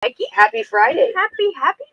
Becky. Happy Friday. Happy Friday.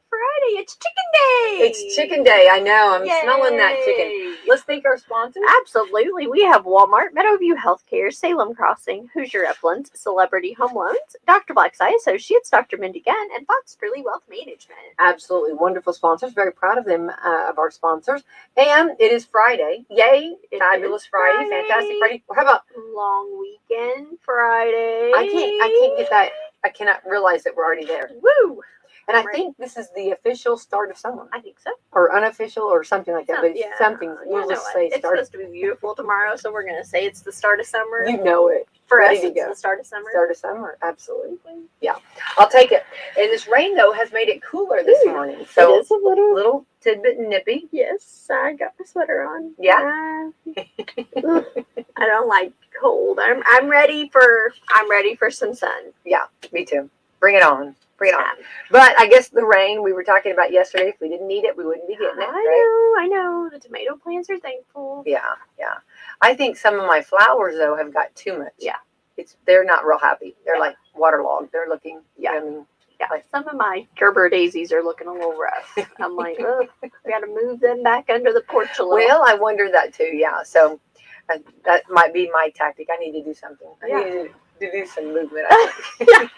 It's Chicken Day. It's Chicken Day. I know. I'm Yay. smelling that chicken. Let's thank our sponsors. Absolutely. We have Walmart, Meadowview Healthcare, Salem Crossing, Hoosier Uplands, Celebrity Home Loans, Dr. Black's Eye Associates, Dr. Mindy Gunn, and Foxtree Wealth Management. Absolutely wonderful sponsors. Very proud of them, of our sponsors. And it is Friday. Yay. Fabulous Friday. Fantastic Friday. How about long weekend Friday? I can't get that. I cannot realize that we're already there. Woo! And I think this is the official start of summer. I think so. Or unofficial or something like that. But it's something. We'll just say it's supposed to be beautiful tomorrow, so we're going to say it's the start of summer. You know it. For us, it's the start of summer. Start of summer, absolutely. Yeah, I'll take it. And this rain, though, has made it cooler this morning. So it is a little tidbit nippy. Yes, I got my sweater on. Yeah. I don't like cold. I'm ready for some sun. Yeah, me too. Bring it on. Bring it on. But I guess the rain we were talking about yesterday, if we didn't need it, we wouldn't be getting it. I know. The tomato plants are thankful. Yeah. I think some of my flowers, though, have got too much. Yeah. They're not real happy. They're like waterlogged. They're looking, like some of my Gerber daisies are looking a little rough. I'm like, oh, I got to move them back under the porch a little. Well, I wonder that too, yeah. So that might be my tactic. I need to do something. I need to do some movement, I think.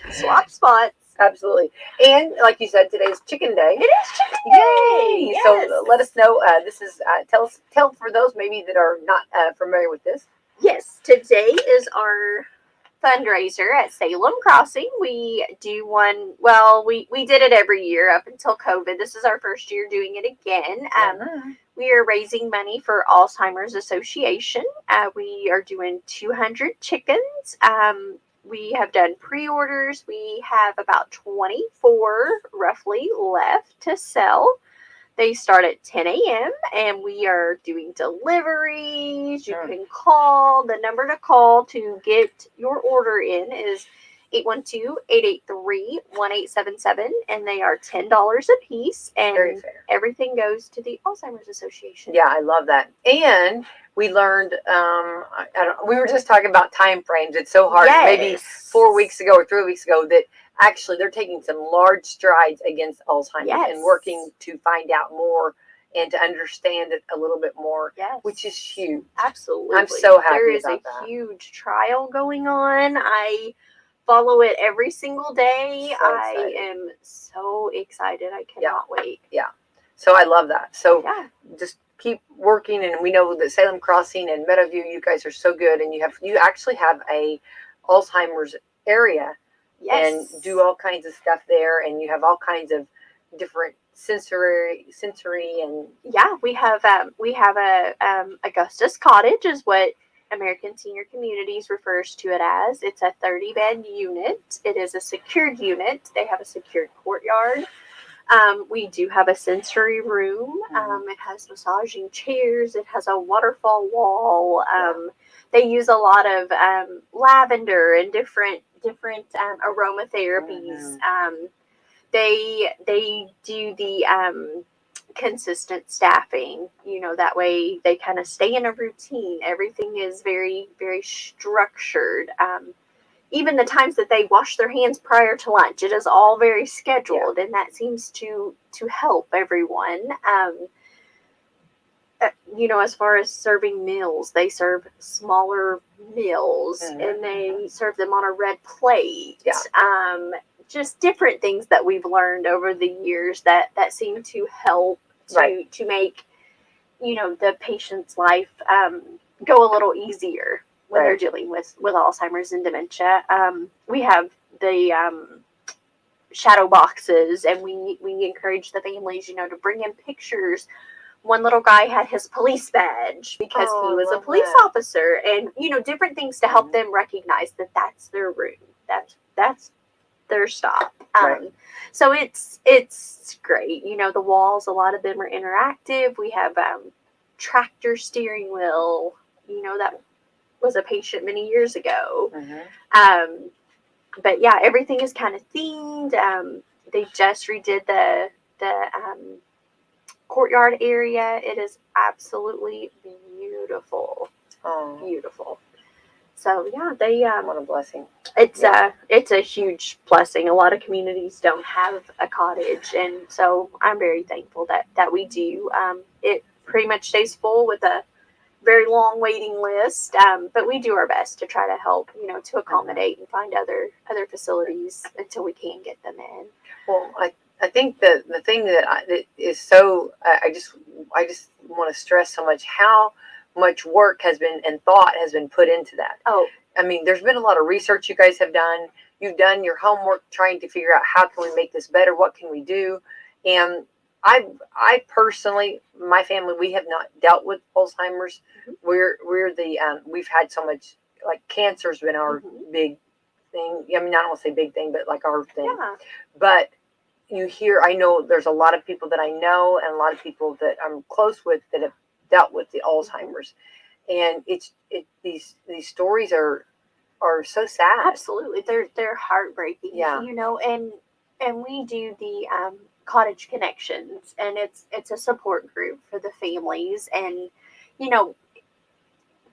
Swap spots. Absolutely. And like you said, today's Chicken Day. It is Chicken Day. Yay! Yes. So let us know. This is tell for those maybe that are not familiar with this. Yes, today is our fundraiser at Salem Crossing. We do one. Well, we did it every year up until COVID. This is our first year doing it again. We are raising money for Alzheimer's Association. We are doing 200 chickens. We have done pre-orders. We have about 24 roughly left to sell. They start at 10 a.m. and we are doing deliveries. You can call. The number to call to get your order in is 812-883-1877, and they are $10 a piece. And very fair. Everything goes to the Alzheimer's Association. Yeah, I love that. And we learned, we were just talking about time frames. It's so hard. Yes. Maybe 4 weeks ago or 3 weeks ago that actually they're taking some large strides against Alzheimer's and working to find out more and to understand it a little bit more, which is huge. Absolutely. I'm so happy there is about a huge trial going on. I follow it every single day. I am so excited. I cannot wait. Yeah. So I love that. So just keep working, and we know that Salem Crossing and Meadowview, you guys are so good, and you actually have a Alzheimer's area and do all kinds of stuff there, and you have all kinds of different sensory and we have a Augustus Cottage is what American Senior Communities refers to it as. It's a 30-bed unit. It is a secured unit. They have a secured courtyard. We do have a sensory room. It has massaging chairs. It has a waterfall wall. They use a lot of lavender and different aromatherapies. They do the consistent staffing. That way they kind of stay in a routine. Everything is very, very structured. Even the times that they wash their hands prior to lunch, it is all very scheduled, and that seems to help everyone. As far as serving meals, they serve smaller meals, and they serve them on a red plate. Just different things that we've learned over the years that seem to help to make the patient's life go a little easier when they're dealing with Alzheimer's and dementia. We have the shadow boxes, and we encourage the families, to bring in pictures. One little guy had his police badge because he was a police officer, and different things to help them recognize that that's their room, that's their stop. So it's great. The walls, a lot of them are interactive. We have tractor steering wheel. That was a patient many years ago. But yeah, everything is kind of themed. They just redid the courtyard area. It is absolutely beautiful. Beautiful. So yeah, they what a blessing. It's a huge blessing. A lot of communities don't have a cottage, and so I'm very thankful that we do. It pretty much stays full with a very long waiting list, but we do our best to try to help, to accommodate and find other facilities until we can get them in. Well, I think the thing that is so I just want to stress so much how much work has been and thought has been put into that. Oh, I mean, there's been a lot of research you guys have done. You've done your homework trying to figure out how can we make this better, what can we do, and I personally, my family, we have not dealt with Alzheimer's. We're the we've had so much, like, cancer's been our big thing. I mean, I don't want to say big thing, but like our thing. Yeah. But I know there's a lot of people that I know and a lot of people that I'm close with that have dealt with the Alzheimer's, and these stories are so sad. Absolutely, they're heartbreaking. Yeah. And we do the Cottage Connections, and it's a support group for the families. And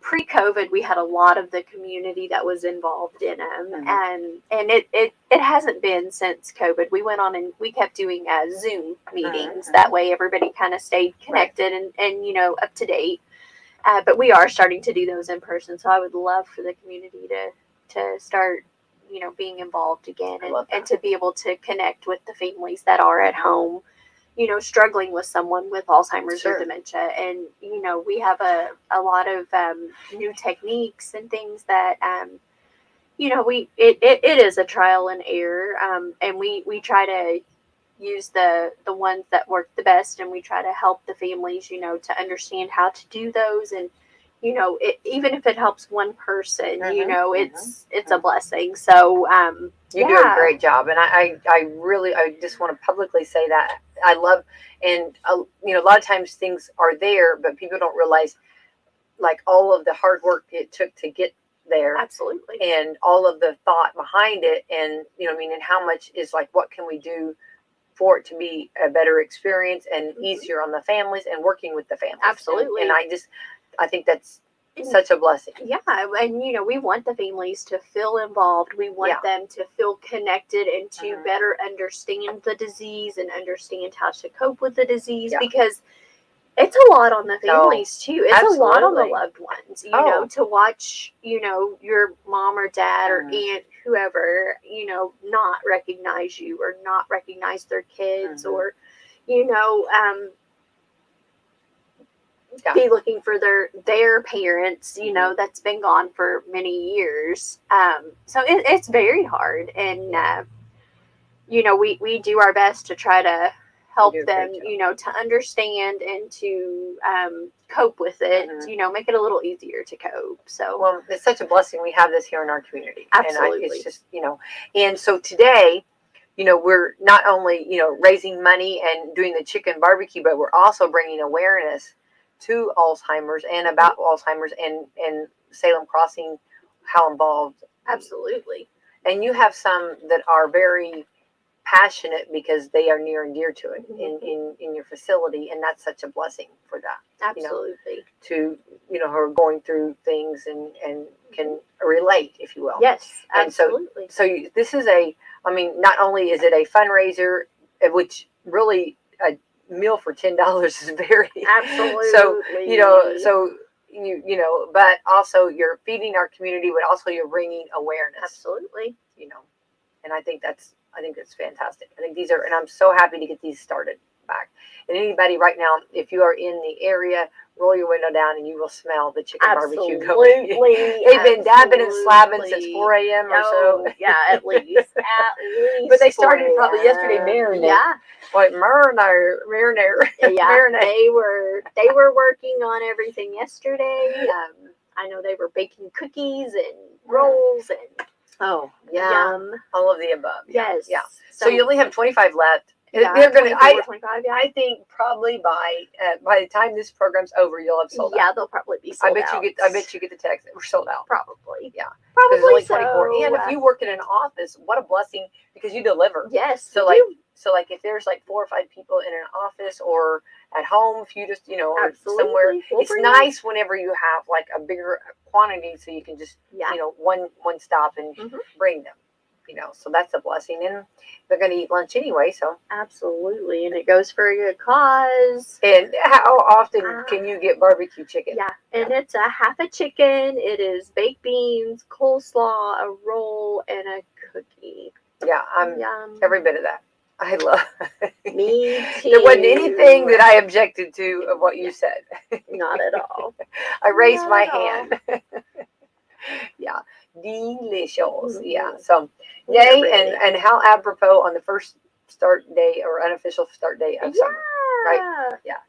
pre-COVID, we had a lot of the community that was involved in them, and it hasn't been since COVID. We went on and we kept doing Zoom meetings. That way, everybody kind of stayed connected and up to date. But we are starting to do those in person. So I would love for the community to start, being involved again, and to be able to connect with the families that are at home, struggling with someone with Alzheimer's or dementia. And, we have a lot of new techniques and things that, it is a trial and error. And we try to use the ones that work the best, and we try to help the families, to understand how to do those. And, even if it helps one person, it's a blessing. So, you do a great job. And I really, I just want to publicly say that I love, and a lot of times things are there, but people don't realize, like, all of the hard work it took to get there. Absolutely. And all of the thought behind it. And, and how much is, like, what can we do for it to be a better experience and easier on the families and working with the families. Absolutely. And I think that's such a blessing. Yeah. And, we want the families to feel involved. We want them to feel connected and to better understand the disease and understand how to cope with the disease, because it's a lot on the families too. It's a lot on the loved ones, to watch, your mom or dad or aunt, whoever, not recognize you or not recognize their kids, or, be looking for their parents, that's been gone for many years. So it's very hard. And, we do our best to try to help them, to understand and to cope with it, make it a little easier to cope. So, well, it's such a blessing we have this here in our community. Absolutely. And it's just, and so today, we're not only, raising money and doing the chicken barbecue, but we're also bringing awareness to Alzheimer's and about Alzheimer's and Salem Crossing, how involved. Absolutely. And you have some that are very passionate because they are near and dear to it in your facility, and that's such a blessing for that. Absolutely. To who are going through things and can relate, if you will. Yes, and absolutely. So this is not only is it a fundraiser, which really a meal for $10 is very absolutely. So but also you're feeding our community, but also you're bringing awareness. Absolutely. And I think that's fantastic. I think these are, and I'm so happy to get these started back. And anybody right now, if you are in the area, roll your window down and you will smell the chicken barbecue going. They've been dabbing and slabbing since 4 a.m. or so. Yeah, at least. But they started probably yesterday marinating. Yeah. Like marinara. Yeah, they were working on everything yesterday. I know they were baking cookies and rolls and yum. All of the above. Yes. Yeah. So you only have 25 left. Yeah, they're gonna. 25. Yeah. I think probably by the time this program's over, you'll have sold out. Yeah, they'll probably be sold out. I bet you get the text that we're sold out. Probably. Yeah. Probably only so. 24. And if you work in an office, what a blessing, because you deliver. Yes. So So like if there's like 4 or 5 people in an office or at home, if you just, or Absolutely. somewhere, We'll it's nice whenever you have like a bigger quantity so you can just, one stop and bring them, so that's a blessing. And they're going to eat lunch anyway, so. Absolutely. And it goes for a good cause. And how often can you get barbecue chicken? Yeah. And it's a half a chicken. It is baked beans, coleslaw, a roll, and a cookie. Yeah, I'm every bit of that. I love it. Me too. There wasn't anything that I objected to of what you said. Not at all. I raised my hand. Yeah, delicious. Yeah, so yay, and how apropos on the first start day or unofficial start day of summer, right? Yeah,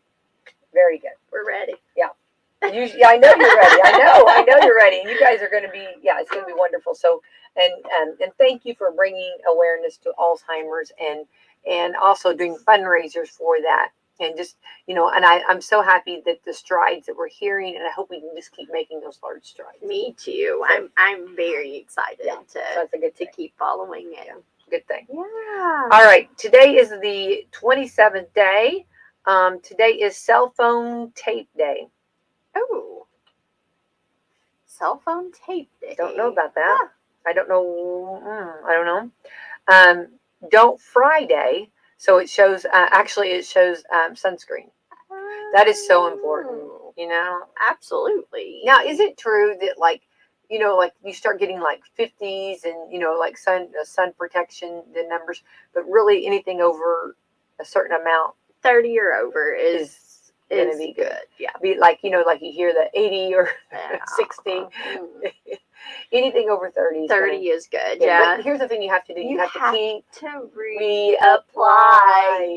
very good. We're ready. Yeah. I know you're ready. I know you're ready. And you guys are going to be, it's going to be wonderful. So, and thank you for bringing awareness to Alzheimer's and also doing fundraisers for that. And just, and I'm so happy that the strides that we're hearing, and I hope we can just keep making those large strides. Me too. So, I'm very excited to keep following it. Yeah, good thing. Yeah. All right. Today is the 27th day. Today is cell phone tape day. Oh. Cell phone tape day. Don't know about that. Yeah. I don't know. Don't fry day. So it shows, sunscreen. That is so important, Absolutely. Now, is it true that like you start getting like 50s and, like sun protection, the numbers, but really anything over a certain amount, 30 or over is going to be good. Yeah. Be like, like you hear the 80 or 60. Anything over 30 is good. Yeah. But here's the thing you have to do. You have to keep reapply.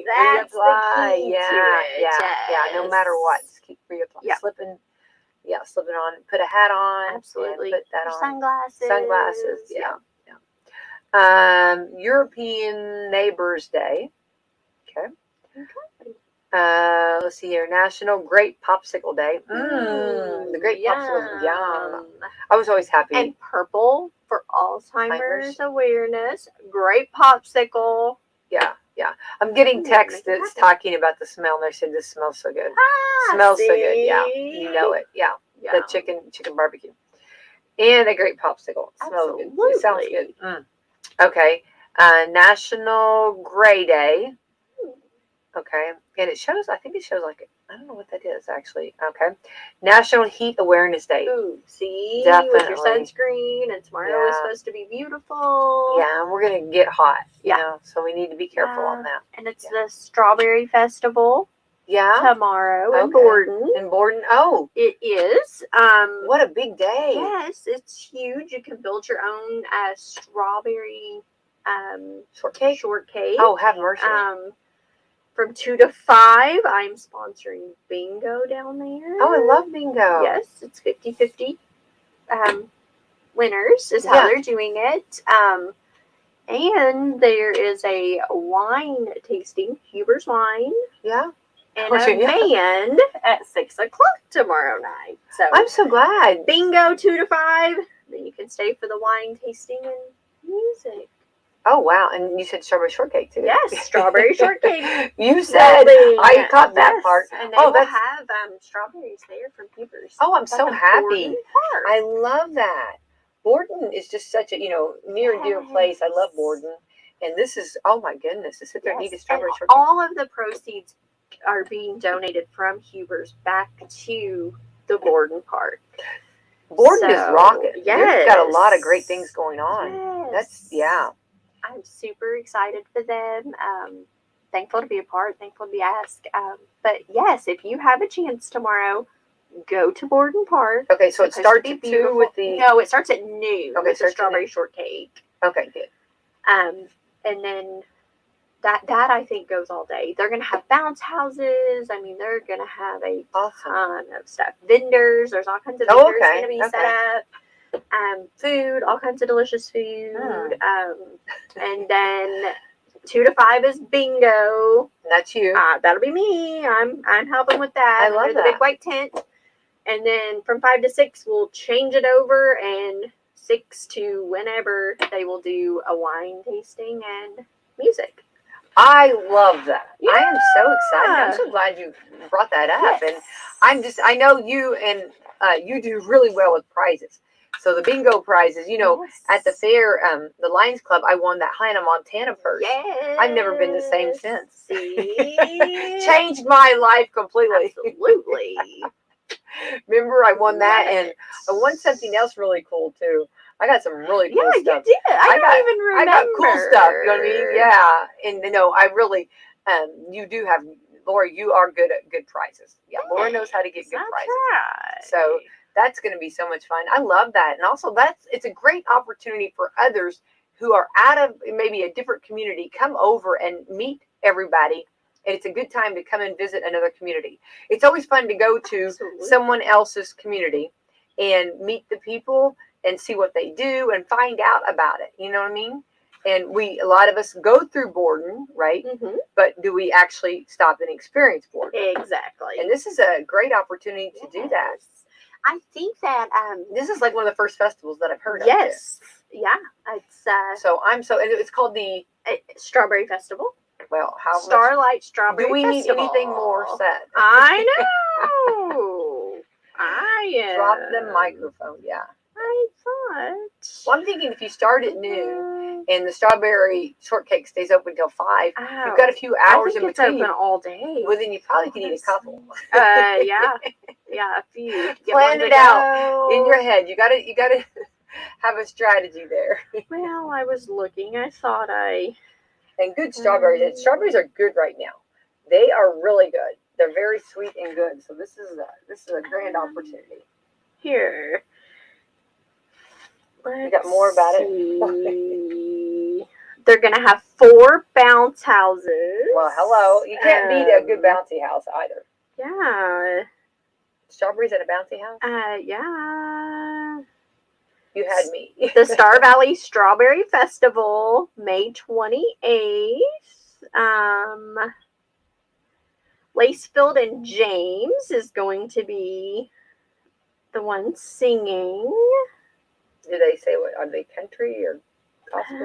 That's the key to it. Yeah. No matter what, just keep reapplying. Yeah. Slipping on. Put a hat on. Absolutely. Put that on. Sunglasses. Yeah. European Neighbors Day. Okay. Let's see here. National Grape Popsicle Day. The grape popsicle. Yum. I was always happy. And purple for Alzheimer's awareness. Grape popsicle. Yeah. I'm getting texts that's talking about the smell. And they said this smells so good. Smells so good. Yeah. You know it. Yeah. The chicken barbecue. And a grape popsicle. Smells good. It sounds good. Okay. National Gray Day. Okay, and I think it shows like, I don't know what that is actually. Okay, National Heat Awareness Day. Ooh, see, definitely. With your sunscreen, and tomorrow is supposed to be beautiful. Yeah, and we're going to get hot, so we need to be careful on that. And it's the Strawberry Festival. Yeah. Tomorrow in Borden. In Borden, oh. It is. What a big day. Yes, it's huge. You can build your own strawberry shortcake. Oh, have mercy. From 2 to 5, I'm sponsoring bingo down there. Oh, I love bingo. Yes, it's 50-50 winners is how they're doing it. And there is a wine tasting, Huber's Wine. Yeah. And a band at 6 o'clock tomorrow night. So I'm so glad. Bingo 2 to 5. Then you can stay for the wine tasting and music. Oh, wow. And you said strawberry shortcake, too. Yes, strawberry shortcake. You said, I caught that part. And they will have strawberries there from Huber's. Oh, I'm so happy. I love that. Borden is just such a, near and dear place. I love Borden. And this is, oh my goodness, to sit there and eat a strawberry shortcake. All of the proceeds are being donated from Huber's back to the Borden Park. Borden is rocking. Yes. They've got a lot of great things going on. Yes. That's, I'm super excited for them. Thankful to be a part, thankful to be asked. But yes, if you have a chance tomorrow, go to Borden Park. Okay, so it starts at 2 with the... No, it starts at noon with the strawberry shortcake. Okay, good. And then that I think goes all day. They're going to have bounce houses. I mean, they're going to have a ton of stuff. Vendors. There's all kinds of vendors going to be set up. Food, all kinds of delicious food. And then 2 to 5 is bingo. That's you. That'll be me. I'm helping with that. I love There's a big white tent. And then from 5 to 6, we'll change it over, and 6 to whenever they will do a wine tasting and music. I love that. Yeah. I am so excited. I'm so glad you brought that up. Yes. And I know you and you do really well with prizes. So the bingo prizes, at the fair, the Lions Club, I won that Hannah Montana purse. Yes. I've never been the same since. See? Changed my life completely. Absolutely. Remember, I won that, and I won something else really cool too. I got some really cool stuff. You did. I don't even remember. I got cool stuff. You know what I mean? Yeah. And I really, you do have, Laura, you are good at good prizes. Yeah. Laura knows how to get good prizes. Right. So that's going to be so much fun. I love that. And also it's a great opportunity for others who are out of maybe a different community, come over and meet everybody. And it's a good time to come and visit another community. It's always fun to go to someone else's community and meet the people and see what they do and find out about it. You know what I mean? And a lot of us go through Borden, right? Mm-hmm. But do we actually stop and experience Borden? Exactly. And this is a great opportunity to do that. I think that this is like one of the first festivals that I've heard of. Yes. Yeah. It's and it's called the Strawberry Festival. Well, how Starlight Strawberry do we Festival. need anything more said? I know. I am. Drop the microphone. Yeah. I thought. Well, I'm thinking if you start at noon and the strawberry shortcake stays open till 5, you've got a few hours in between. It's open all day. Well, then you probably can eat a couple. Yeah, a few. Plan it out in your head. You gotta have a strategy there. Well, I was looking. I thought And good strawberries. And strawberries are good right now. They are really good. They're very sweet and good. So this is a grand opportunity. Here. You got more about it? They're going to have 4 bounce houses. Well, hello. You can't beat a good bouncy house either. Yeah. Strawberries at a bouncy house? Yeah. You had me. The Star Valley Strawberry Festival, May 28th. Lacefield and James is going to be the one singing. Do they say what? Are they country or gospel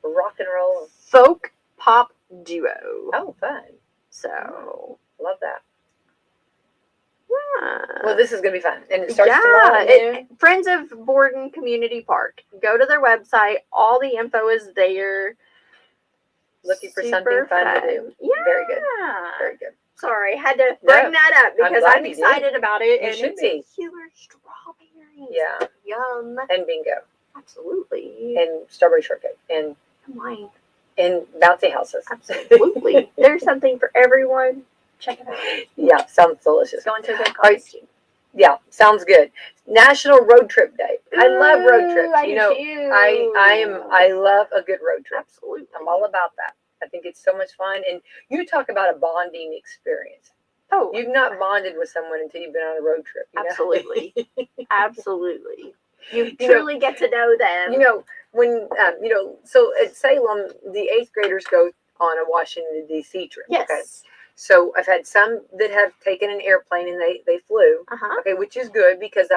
or rock and roll? Folk pop duo. Oh, fun. So. Love that. Yeah. Well, this is going to be fun. And it starts tomorrow. Friends of Borden Community Park. Go to their website. All the info is there. Looking for something fun to do. Yeah. Very good. Very good. Sorry, had to bring that up because I'm excited about it. You should be. Killer strawberries. Yeah. Yum. And bingo. Absolutely. And strawberry shortcake. And wine. And bouncy houses. Absolutely. There's something for everyone. Check it out. Yeah, sounds delicious. Going to a good costume. Yeah, sounds good. National Road Trip Day. I love road trips. I love a good road trip. Absolutely. I'm all about that. I think it's so much fun. And you talk about a bonding experience. Oh. You've not bonded with someone until you've been on a road trip. Absolutely. Absolutely. You truly get to know them. When, so at Salem, the 8th graders go on a Washington, D.C. trip. Yes. Okay? So I've had some that have taken an airplane and they flew. Okay, which is good because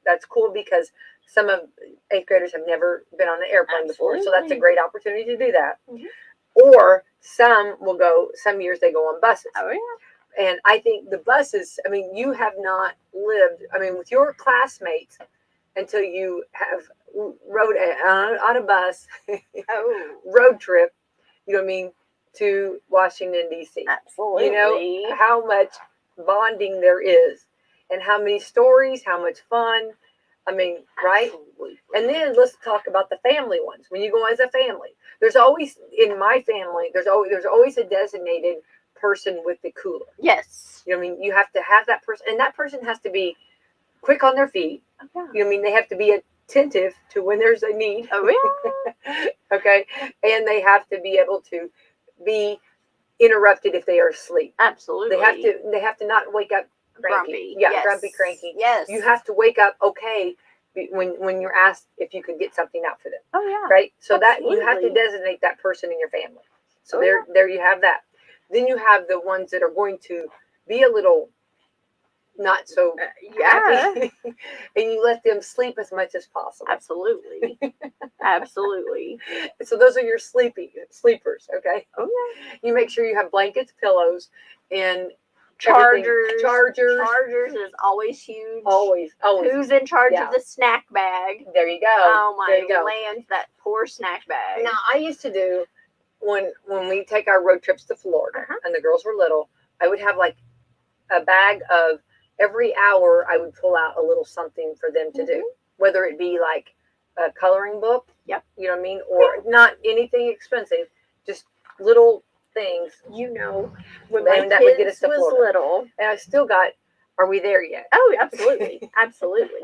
that's cool because some of 8th graders have never been on an airplane before. So that's a great opportunity to do that. Mm-hmm. Or some will go, some years they go on buses. Oh, yeah. And I think the buses, you have not lived, with your classmates until you have rode on a bus, road trip, to Washington, D.C. Absolutely. You know how much bonding there is and how many stories, how much fun. Right? Absolutely. And then let's talk about the family ones. When you go as a family, there's always, in my family, there's always a designated person with the cooler. Yes. You have to have that person, and that person has to be quick on their feet. Okay. They have to be attentive to when there's a need. Oh, yeah. Okay. And they have to be able to be interrupted if they are asleep. Absolutely. They have to not wake up cranky. Grumpy. Yeah, yes. Grumpy, cranky. Yes. You have to wake up okay when you're asked if you could get something out for them. Oh, yeah. Right? So Absolutely. that you have to designate that person in your family. So there you have that. Then you have the ones that are going to be a little not so happy. And you let them sleep as much as possible. Absolutely. Absolutely. So those are your sleepers, okay? Oh yeah. You make sure you have blankets, pillows, and chargers. Chargers is always huge. Always. Who's in charge of the snack bag? There you go. Oh my lands, that poor snack bag. Now I used to do when we take our road trips to Florida and the girls were little, I would have like a bag of every hour I would pull out a little something for them to do. Whether it be like a coloring book, you know what I mean? Or not anything expensive, just little things. You know, when my that would get us kids to was little. And I still got, are we there yet? Oh, absolutely. Absolutely.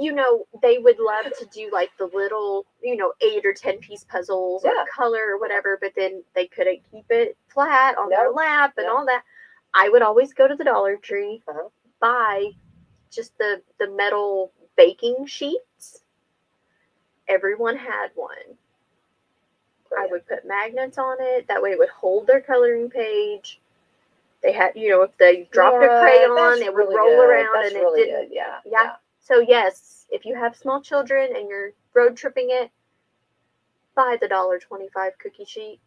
You know, they would love to do like the little, 8 or 10 piece puzzles or color or whatever, but then they couldn't keep it flat on their lap and all that. I would always go to the Dollar Tree, buy just the metal baking sheets. Everyone had one. I would put magnets on it. That way it would hold their coloring page. They had, if they dropped a crayon, it would roll around and it didn't. Yeah. So yes, if you have small children and you're road tripping it, buy the $1.25 cookie sheet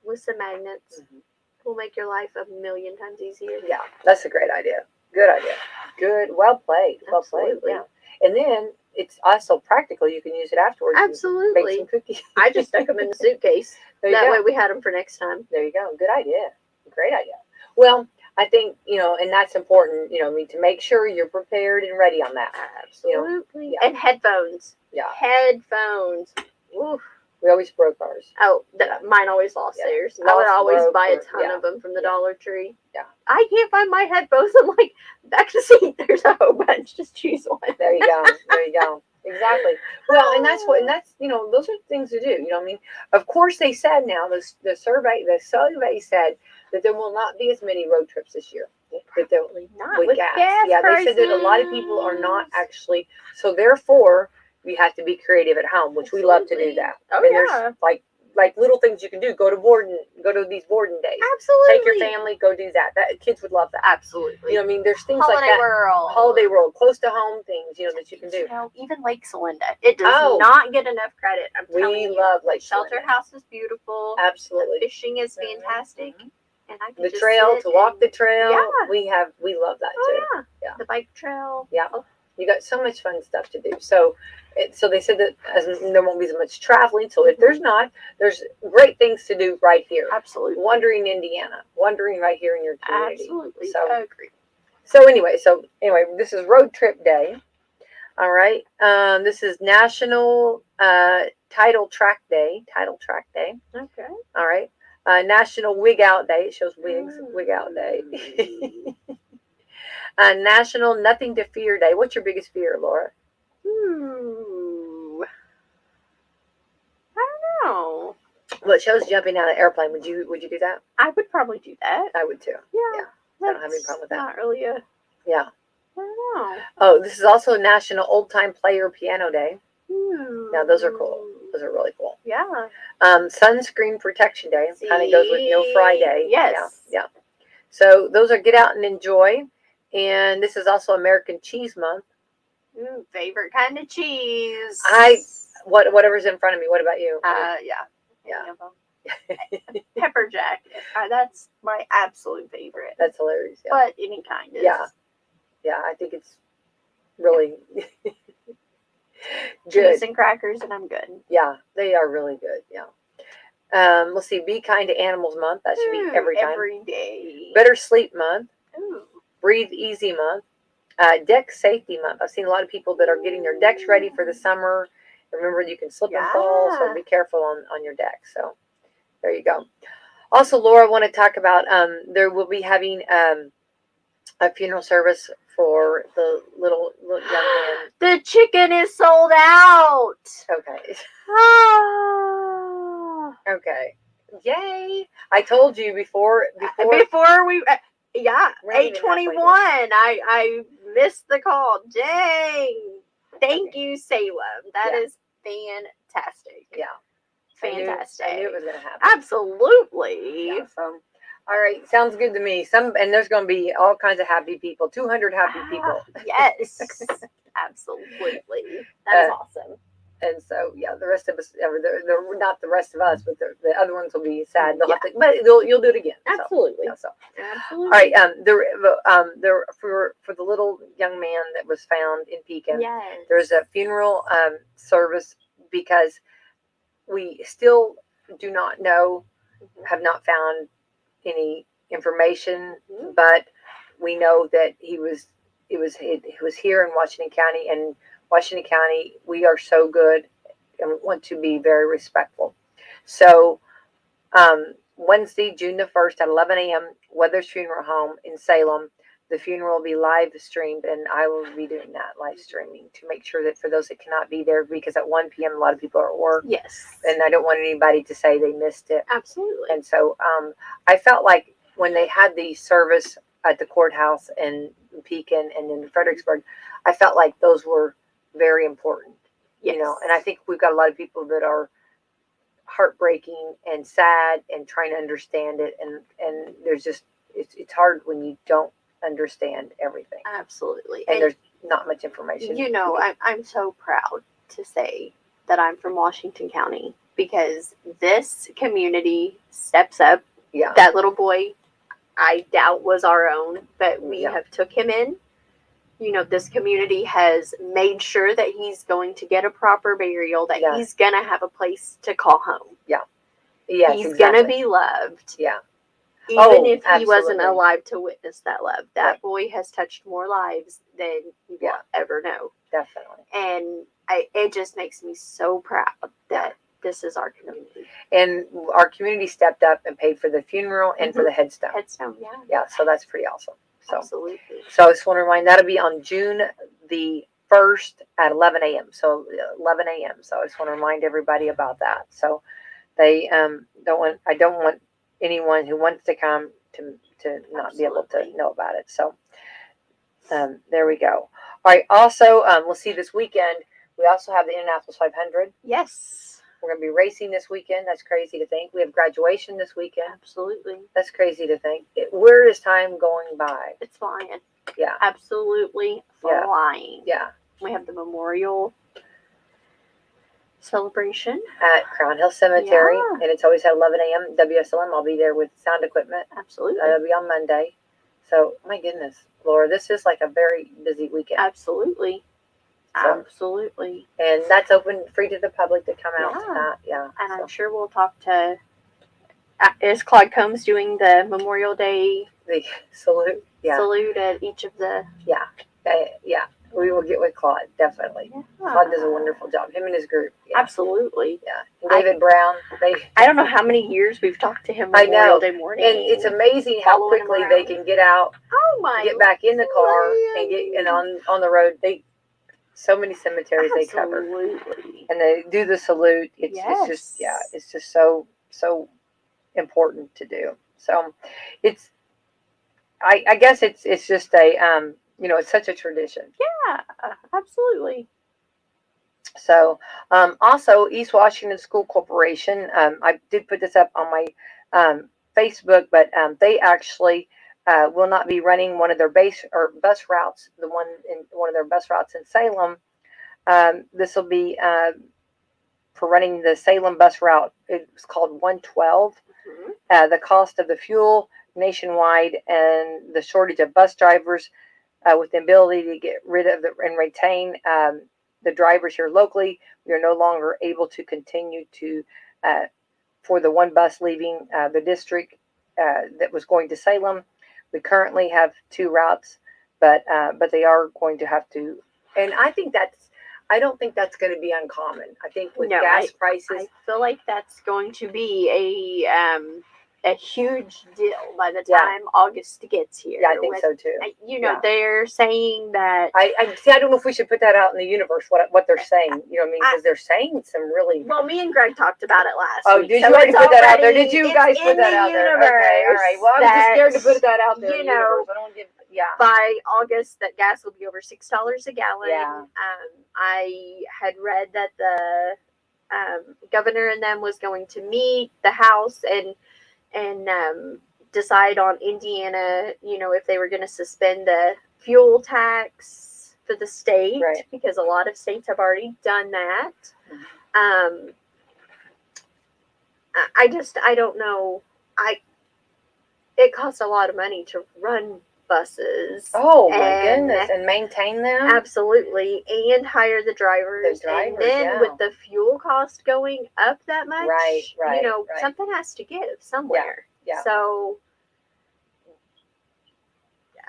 with some magnets. It will make your life a million times easier. Yeah, that's a great idea. Good idea. Good. Well played. Well played. Yeah. And then it's also practical. You can use it afterwards. Absolutely. Make some cookies. I just stuck them in the suitcase. That way we had them for next time. There you go. Good idea. Great idea. Well, I think, and that's important, to make sure you're prepared and ready on that. Absolutely. And headphones. Yeah. Headphones. Oof. We always broke ours. Oh, mine always lost theirs. I would always buy a ton of them from the Dollar Tree. Yeah. I can't find my headphones. I'm like, back to seat. There's a whole bunch. Just choose one. There you go. There you go. Exactly. Well, and that's those are things to do. You know what I mean? Of course, they said now, the survey said that there will not be as many road trips this year. That there not with gas. Yeah, they said that a lot of people are not actually. So therefore, we have to be creative at home, which we love to do that. Oh, and there's like little things you can do. Go to these boarding days. Absolutely. Take your family, go do that. Kids would love that. Absolutely. You know what I mean? There's things like that. Holiday World, close to home things, that you can do. Even Lake Celinda. It does not get enough credit. I'm telling you. We love Lake Shelter House is beautiful. Absolutely. The fishing is fantastic. And I can the trail, to walk the trail. Yeah. We love that too. Yeah. The bike trail. Yeah. You got so much fun stuff to do. So they said that there won't be as much traveling. So if there's great things to do right here. Absolutely. Wandering Indiana. Wandering right here in your community. Absolutely. So, I agree. So anyway, this is Road Trip Day. All right. This is National Tidal Track Day. Okay. All right. National Wig Out Day. It shows wigs. Wig Out Day. National Nothing to Fear Day. What's your biggest fear, Laura? I don't know. Well, it shows jumping out of an airplane. Would you do that? I would probably do that. I would too. Yeah. I don't have any problem with that. Not really a. Yeah. I don't know. Oh, this is also National Old Time Player Piano Day. Now those are cool. Those are really cool. Yeah. Sunscreen Protection Day. Kind of goes with No Friday. Yes. Yeah. So those are get out and enjoy. And this is also American Cheese Month. Favorite kind of cheese. Whatever's in front of me. What about you? Yeah. Pepper jack. That's my absolute favorite. That's hilarious. Yeah. But any kind is. Yeah. I think it's really good. Cheese and crackers, and I'm good. Yeah, they are really good. Yeah. Let's see. Be Kind to Animals Month. That should be every time. Every day. Better Sleep Month. Ooh. Breathe Easy Month. Deck Safety Month. I've seen a lot of people that are getting their decks ready for the summer. Remember, you can slip and fall, so be careful on your deck. So there you go. Also, Laura, I want to talk about there will be having a funeral service for the little young man. The chicken is sold out. Okay. Okay. Yay! I told you before we 8:21. I missed the call. Dang. Thank you, Salem. That is fantastic. Yeah. Fantastic. I knew it was going to happen. Absolutely. Yeah, so All right, sounds good to me. And there's going to be all kinds of happy people. 200 happy people. Yes, absolutely. That is awesome. And so, yeah, the rest of us, they're not the rest of us, but the other ones will be sad. They'll have to, but you'll do it again. Absolutely. Absolutely. All right. For the little young man that was found in Pekin, there's a funeral service because we still do not know, have not found any information, but we know that he was here in Washington County, and Washington County, we are so good and want to be very respectful. So Wednesday, June the 1st at 11 a.m., Weathers Funeral Home in Salem. The funeral will be live streamed, and I will be doing that live streaming to make sure that for those that cannot be there, because at 1 p.m. a lot of people are at work. Yes. And I don't want anybody to say they missed it. Absolutely. And so I felt like when they had the service at the courthouse in Pekin and in Fredericksburg, I felt like those were very important. Yes. And I think we've got a lot of people that are heartbreaking and sad and trying to understand it. And there's just, it's hard when you don't understand everything. Absolutely. And there's not much information. I'm so proud to say that I'm from Washington County because this community steps up. Yeah. That little boy, I doubt was our own, but we have took him in. This community has made sure that he's going to get a proper burial, that he's going to have a place to call home. Yeah. Yes, he's going to be loved. Yeah. Even if he wasn't alive to witness that love. That boy has touched more lives than you will ever know. Definitely. And it just makes me so proud that this is our community. And our community stepped up and paid for the funeral and for the headstone. Yeah, so that's pretty awesome. So, absolutely. So I just want to remind, that'll be on June the 1st at 11 a.m. So 11 a.m. So I just want to remind everybody about that. So I don't want anyone who wants to come to not be able to know about it. So there we go. All right. Also, we'll see this weekend. We also have the Indianapolis 500. Yes. We're going to be racing this weekend. That's crazy to think. We have graduation this weekend. Absolutely. That's crazy to think. Where is time going by? It's flying. Yeah. Absolutely flying. Yeah. We have the memorial celebration at Crown Hill Cemetery, and it's always at 11 a.m. Wslm. I'll be there with sound equipment. Absolutely. That'll be on Monday. So, my goodness, Laura, this is like a very busy weekend. Absolutely. So, absolutely. And that's open, free to the public to come out to that. Yeah. And I'm sure we'll talk to, is Claude Combs doing the Memorial Day salute? Yeah. Salute at each of the... Yeah. We will get with Claude, definitely. Yeah. Claude does a wonderful job. Him and his group. Yeah. Absolutely. Yeah. And David Brown. I don't know how many years we've talked to him Memorial Day morning. And it's amazing how quickly they can get out, get back in the car, and on the road. So many cemeteries they cover. And they do the salute. It's just so important to do. So I guess it's just a it's such a tradition. Yeah, absolutely. So, also East Washington School Corporation, I did put this up on my Facebook, but they actually will not be running one of their bus routes, one of their bus routes in Salem. This will be for running the Salem bus route. It's called 112. The cost of the fuel nationwide and the shortage of bus drivers with the ability to get rid of and retain the drivers here locally, we are no longer able to continue to for the one bus leaving the district that was going to Salem. We currently have 2 routes, but they are going to have to, and I don't think that's going to be uncommon. I think with gas prices, I feel like that's going to be a huge deal by the time August gets here. Yeah, I think so too. They're saying that. I see. I don't know if we should put that out in the universe. What they're saying, you know what I mean? Because they're saying some really. Well, me and Greg talked about it last week. Oh, did you already put that out there? Did you guys put that out there? Okay, all right. Well, I'm just scared to put that out there. I don't give. Yeah. By August, that gas will be over $6 a gallon. Yeah. I had read that the governor and them was going to meet the House and decide on Indiana, if they were going to suspend the fuel tax for the state, right. because a lot of states have already done that. Mm-hmm. I don't know. It costs a lot of money to run buses. Oh my goodness, and maintain them? Absolutely, and hire the drivers. And then with the fuel cost going up that much, right. Something has to give somewhere. Yeah. So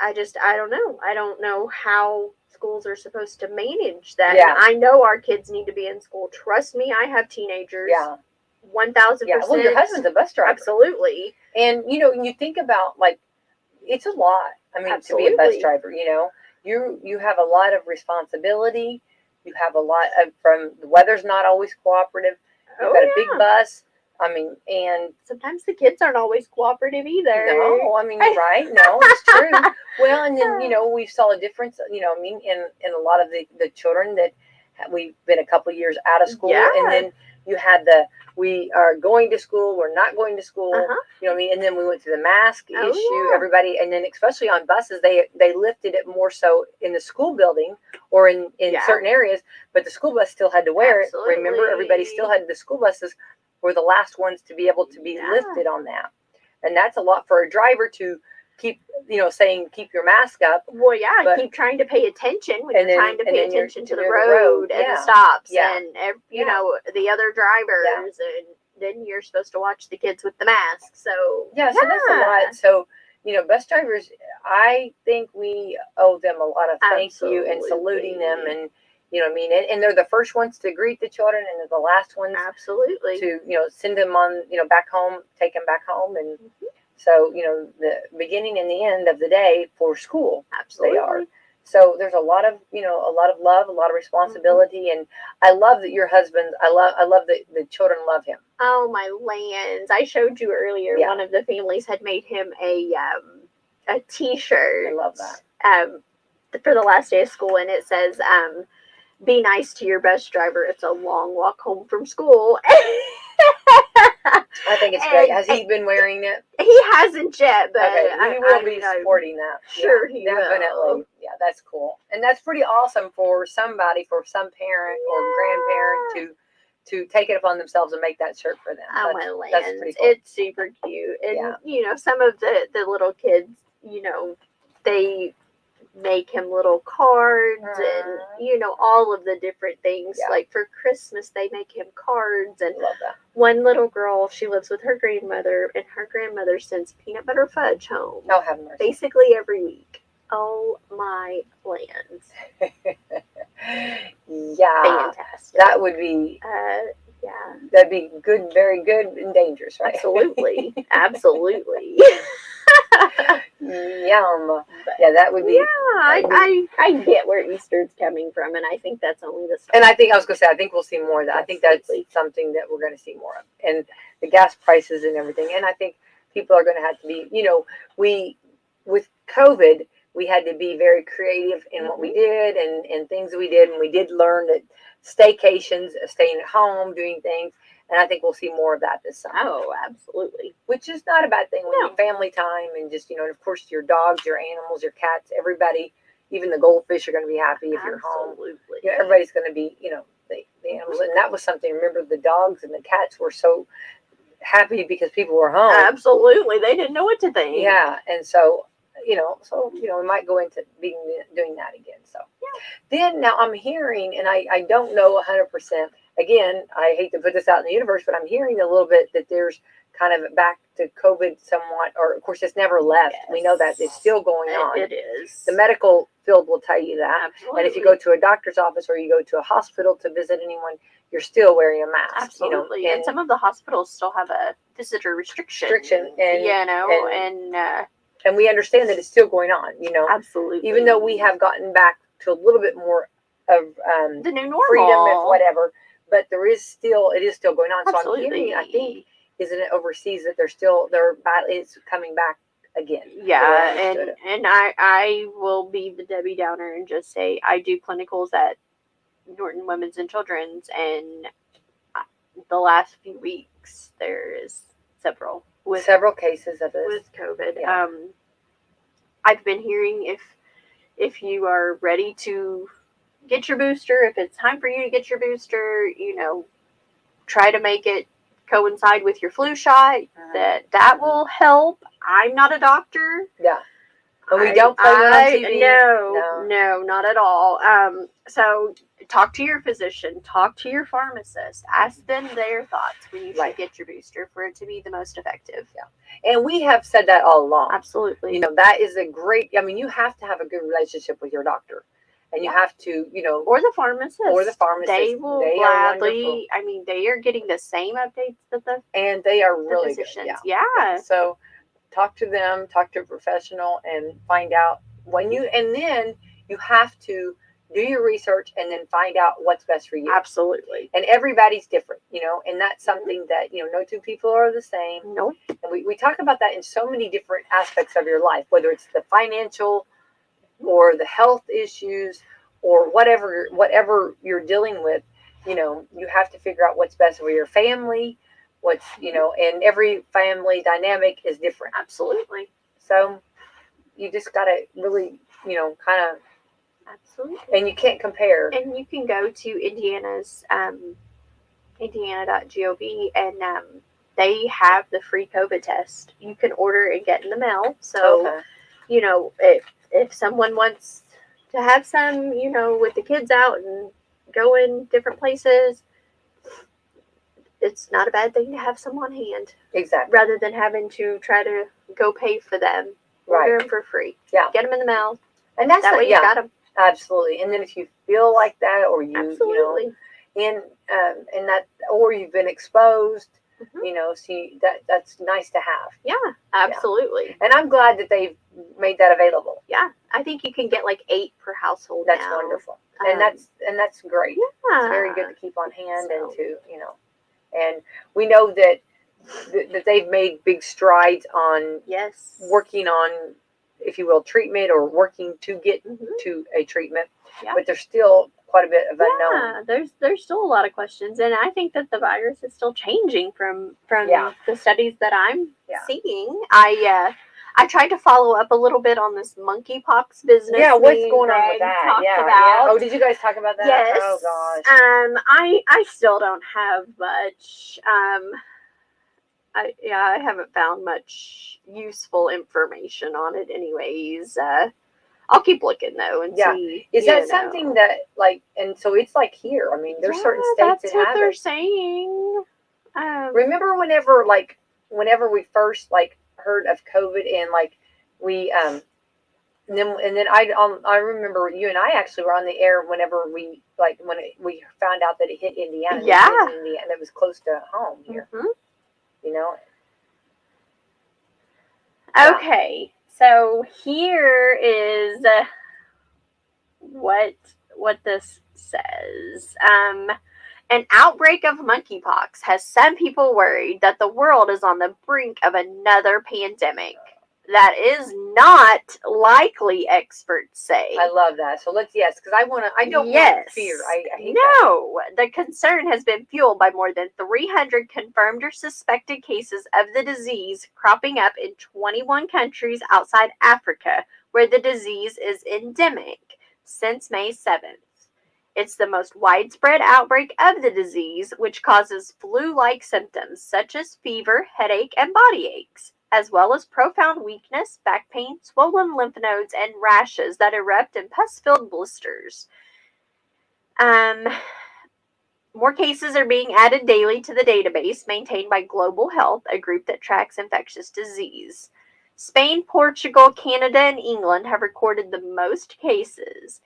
I don't know. I don't know how schools are supposed to manage that. Yeah. And I know our kids need to be in school. Trust me, I have teenagers. Yeah. 1,000%. Yeah. Well, your husband's a bus driver. Absolutely. And, you think about, like, it's a lot. I mean, Absolutely. To be a bus driver, you have a lot of responsibility. You have a lot of, the weather's not always cooperative. You've got a big bus. I mean, and sometimes the kids aren't always cooperative either. No, I mean, you're right. No, it's true. Well, and then, we saw a difference, in a lot of the children that we've been a couple of years out of school. Yeah. And then you had we are going to school, we're not going to school, and then we went to the mask issue, everybody, and then especially on buses, they lifted it more so in the school building or in certain areas, but the school bus still had to wear it. Remember, everybody still had, the school buses were the last ones to be able to be lifted on that. And that's a lot for a driver to keep, saying, keep your mask up. Well, yeah, but keep trying to pay attention when you're trying to pay attention to the road and the stops and, the other drivers. And then you're supposed to watch the kids with the mask. So, so that's a lot. So, bus drivers, I think we owe them a lot of thank you and saluting them, and and they're the first ones to greet the children, and they're the last ones to send them on back home, take them back home, and so the beginning and the end of the day for school. Absolutely. They are. So there's a lot of love, a lot of responsibility, and I love that your husband. I love that the children love him. Oh my lands! I showed you earlier. One of the families had made him a T-shirt. I love that. For the last day of school, and it says, "Be nice to your bus driver. It's a long walk home from school." I think it's great. Has he been wearing it? He hasn't yet, but he will be supporting that. Sure, he definitely. will. Yeah, that's cool, and that's pretty awesome for somebody, for some parent or grandparent to take it upon themselves and make that shirt for them. Oh my lands, that's pretty cool. It's super cute, and some of the little kids, they make him little cards and all of the different things. Like for Christmas they make him cards, and love that. One little girl, she lives with her grandmother, and her grandmother sends peanut butter fudge home have mercy. basically every week. Oh my lands. Fantastic. That would be that'd be good, very good, and dangerous, right? Absolutely. Absolutely. Yum. That would be. I get where Easter's coming from, and I think that's only the start. And I think we'll see more of that. I think that's something that we're going to see more of, and the gas prices and everything. And I think people are going to have to be, with COVID, we had to be very creative in what we did and things that we did, and we did learn that staycations, staying at home, doing things. And I think we'll see more of that this summer. Oh, absolutely. Which is not a bad thing when you family time and just, and of course your dogs, your animals, your cats, everybody, even the goldfish are going to be happy if you're home. Absolutely. Everybody's going to be, the animals. And that was something, remember, the dogs and the cats were so happy because people were home. Absolutely. They didn't know what to think. Yeah. And so, we might go into doing that again. So then now I'm hearing, and I don't know 100%. Again, I hate to put this out in the universe, but I'm hearing a little bit that there's kind of back to COVID somewhat, or of course it's never left. Yes. We know that it's still going on. It is. The medical field will tell you that. Absolutely. And if you go to a doctor's office or you go to a hospital to visit anyone, you're still wearing a mask. Absolutely. And some of the hospitals still have a visitor restriction. And we understand that it's still going on, Absolutely. Even though we have gotten back to a little bit more of the new normal, freedom, if whatever, but it is still going on. Absolutely. So I'm hearing, I think, isn't it overseas that it's coming back again? Yeah, and I will be the Debbie Downer and just say I do clinicals at Norton Women's and Children's, and the last few weeks there is several with several cases of this with COVID. Yeah. I've been hearing if you are ready to get your booster, if it's time for you to get your booster, try to make it coincide with your flu shot. That will help. I'm not a doctor. Yeah. And we don't play one on TV. No, not at all. So talk to your physician, talk to your pharmacist, ask them their thoughts when you should get your booster for it to be the most effective. Yeah. And we have said that all along. Absolutely. That is a great, you have to have a good relationship with your doctor. And you have to, or the pharmacist. They will gladly, they are getting the same updates that and they are really physicians. good. Yeah. So talk to them, talk to a professional, and find out and then you have to do your research and then find out what's best for you. Absolutely. And everybody's different, and that's something that, no two people are the same. Nope. And we talk about that in so many different aspects of your life, whether it's the financial or the health issues or whatever you're dealing with. You have to figure out what's best for your family, and every family dynamic is different. Absolutely. So you just got to really, kind of. Absolutely. And you can't compare. And you can go to Indiana's, indiana.gov, and they have the free COVID test. You can order and get in the mail. So, if someone wants to have some, with the kids out and go in different places, it's not a bad thing to have some on hand. Exactly. Rather than having to try to go pay for them. Order them for free. Yeah. Get them in the mail. And that's that way you got them. Absolutely. And then if you feel like that, or you, absolutely. And that, or you've been exposed, see that's nice to have. Yeah, absolutely. Yeah. And I'm glad that they've made that available. Yeah, I think you can get like 8 per household. That's wonderful, and that's great. Yeah, it's very good to keep on hand and to and we know that they've made big strides on working on, if you will, treatment or working to get to a treatment. Yeah. But there's still quite a bit of unknown. Yeah, there's still a lot of questions, and I think that the virus is still changing from the studies that I'm seeing. I tried to follow up a little bit on this monkeypox business. Yeah, what's going on with that? Yeah. Oh, did you guys talk about that? Yes. Oh gosh. I still don't have much. I haven't found much useful information on it anyways. I'll keep looking though and see. Is that something that and so it's like here? I mean, there's certain states that have it. That's what they're saying. Remember whenever we first heard of COVID and we and then I remember you and I actually were on the air whenever we when we found out that it hit Indiana. Yeah. And it was close to home here. Mm-hmm. Okay, so here is what this says. An outbreak of monkeypox has some people worried that the world is on the brink of another pandemic. That is not likely, experts say. I love that. So because I don't want fear. I hate that. The concern has been fueled by more than 300 confirmed or suspected cases of the disease cropping up in 21 countries outside Africa, where the disease is endemic since May 7th. It's the most widespread outbreak of the disease, which causes flu-like symptoms such as fever, headache, and body aches, as well as profound weakness, back pain, swollen lymph nodes, and rashes that erupt in pus-filled blisters. More cases are being added daily to the database maintained by Global Health, a group that tracks infectious disease. Spain, Portugal, Canada, and England have recorded the most cases.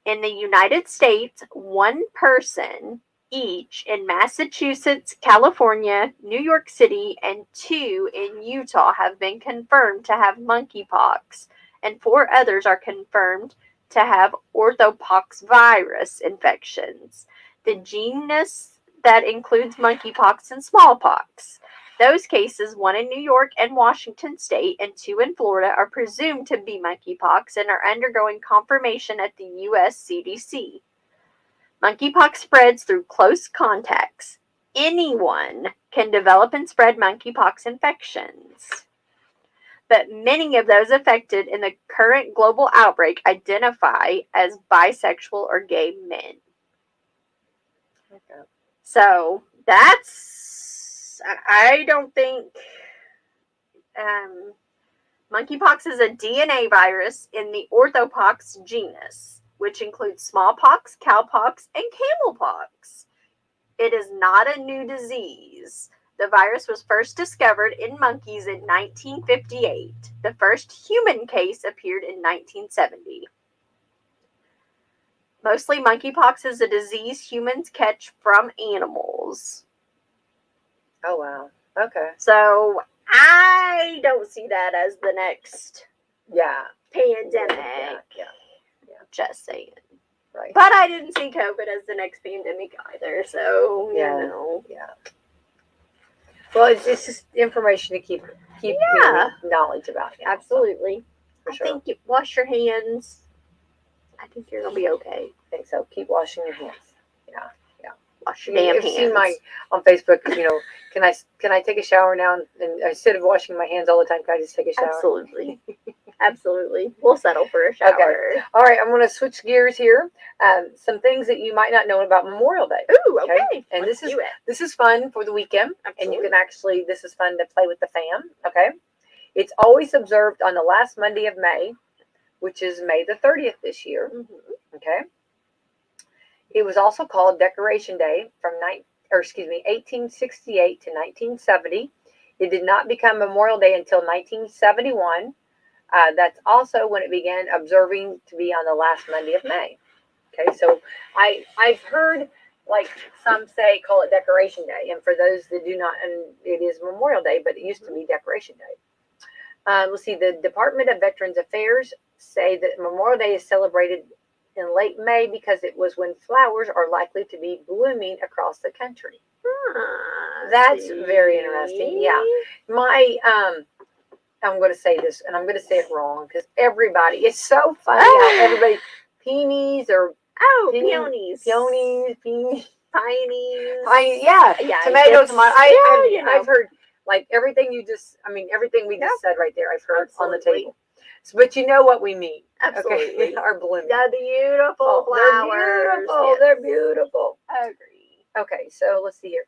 In the United States, 1 person each in Massachusetts, California, New York City, and 2 in Utah have been confirmed to have monkeypox, and 4 others are confirmed to have orthopoxvirus infections, the genus that includes monkeypox and smallpox. Those cases, 1 in New York and Washington State and 2 in Florida, are presumed to be monkeypox and are undergoing confirmation at the U.S. CDC. Monkeypox spreads through close contacts. anyone can develop and spread monkeypox infections. But many of those affected in the current global outbreak identify as bisexual or gay men. Okay. So that's, I don't think, monkeypox is a DNA virus in the orthopox genus, which includes smallpox, cowpox, and camelpox. It is not a new disease. The virus was first discovered in monkeys in 1958. The first human case appeared in 1970. Mostly, monkeypox is a disease humans catch from animals. Oh, wow. Okay. So, I don't see that as the next pandemic. Yeah. Just saying. Right. But I didn't see COVID as the next pandemic either, so, you know. Yeah. Well, it's just information to keep knowledge about. Absolutely. For sure. I think you wash your hands. I think you're going to be okay. I think so. Keep washing your hands. Yeah. Wash your damn hands. You've seen on Facebook, can I take a shower now? And instead of washing my hands all the time, can I just take a shower? Absolutely. Absolutely. We'll settle for a shower. Okay. All right. I'm going to switch gears here. Some things that you might not know about Memorial Day. Ooh, okay. And this is fun for the weekend. Absolutely. And you can this is fun to play with the fam. Okay. It's always observed on the last Monday of May, which is May the 30th this year. Mm-hmm. Okay. It was also called Decoration Day from 1868 to 1970. It did not become Memorial Day until 1971. That's also when it began observing to be on the last Monday of May. Okay, so I've heard some say call it Decoration Day, and for those that do not, and it is Memorial Day, but it used to be Decoration Day. Let's see, the Department of Veterans Affairs say that Memorial Day is celebrated in late May because it was when flowers are likely to be blooming across the country. That's very interesting. Yeah, I'm going to say this, and I'm going to say it wrong because it's so funny how everybody peonies or peonies, peonies. Yeah, tomatoes. I've heard everything we just said right there. I've heard on the table. So, but you know what we mean. Absolutely. Okay? Our blooming. The beautiful flowers. They're beautiful. I agree. Okay, so let's see here.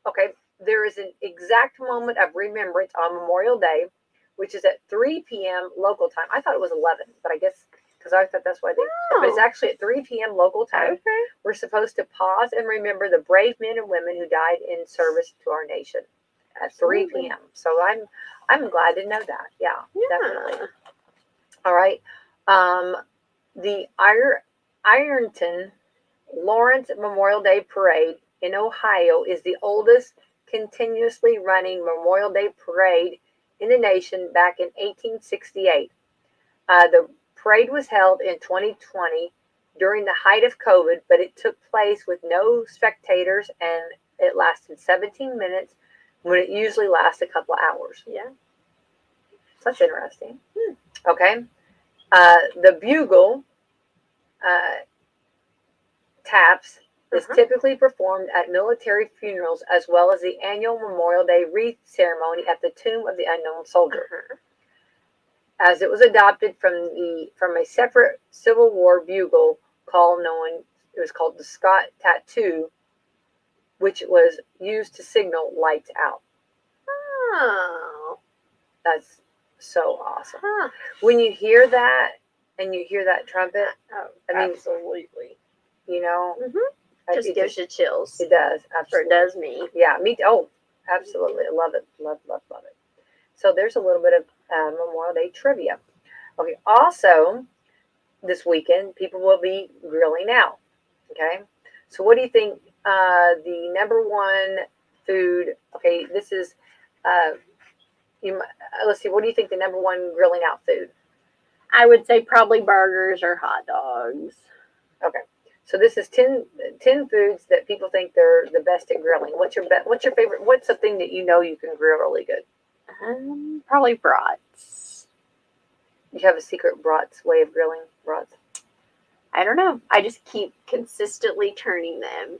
Okay, there is an exact moment of remembrance on Memorial Day, which is at 3 p.m. local time. I thought it was 11, but I guess because I thought that's why they. But it's actually at 3 p.m. local time. Okay. We're supposed to pause and remember the brave men and women who died in service to our nation at 3 p.m. So I'm glad to know that. Yeah, definitely. All right. The Ironton Lawrence Memorial Day Parade in Ohio is the oldest continuously running Memorial Day parade in the nation back in 1868. The parade was held in 2020 during the height of COVID, but it took place with no spectators and it lasted 17 minutes when it usually lasts a couple of hours. Yeah. So that's interesting. Okay. The bugle taps is typically performed at military funerals as well as the annual Memorial Day wreath ceremony at the Tomb of the Unknown Soldier. As it was adopted from a separate Civil War bugle call it was called the Scott Tattoo, which was used to signal lights out. Oh. That's so awesome. When you hear that and you hear that trumpet, absolutely. Just gives you chills. It does, absolutely. Or it does me. Yeah, me too. Oh, absolutely. I love it. Love it. So there's a little bit of Memorial Day trivia. Okay, also, this weekend, people will be grilling out. Okay, so what do you think the number one food, this is, let's see, what do you think the number one grilling out food? I would say probably burgers or hot dogs. Okay. So this is 10 foods that people think they're the best at grilling. What's your favorite? What's something that you can grill really good? Probably brats. You have a secret brats way of grilling brats? I don't know. I just keep consistently turning them.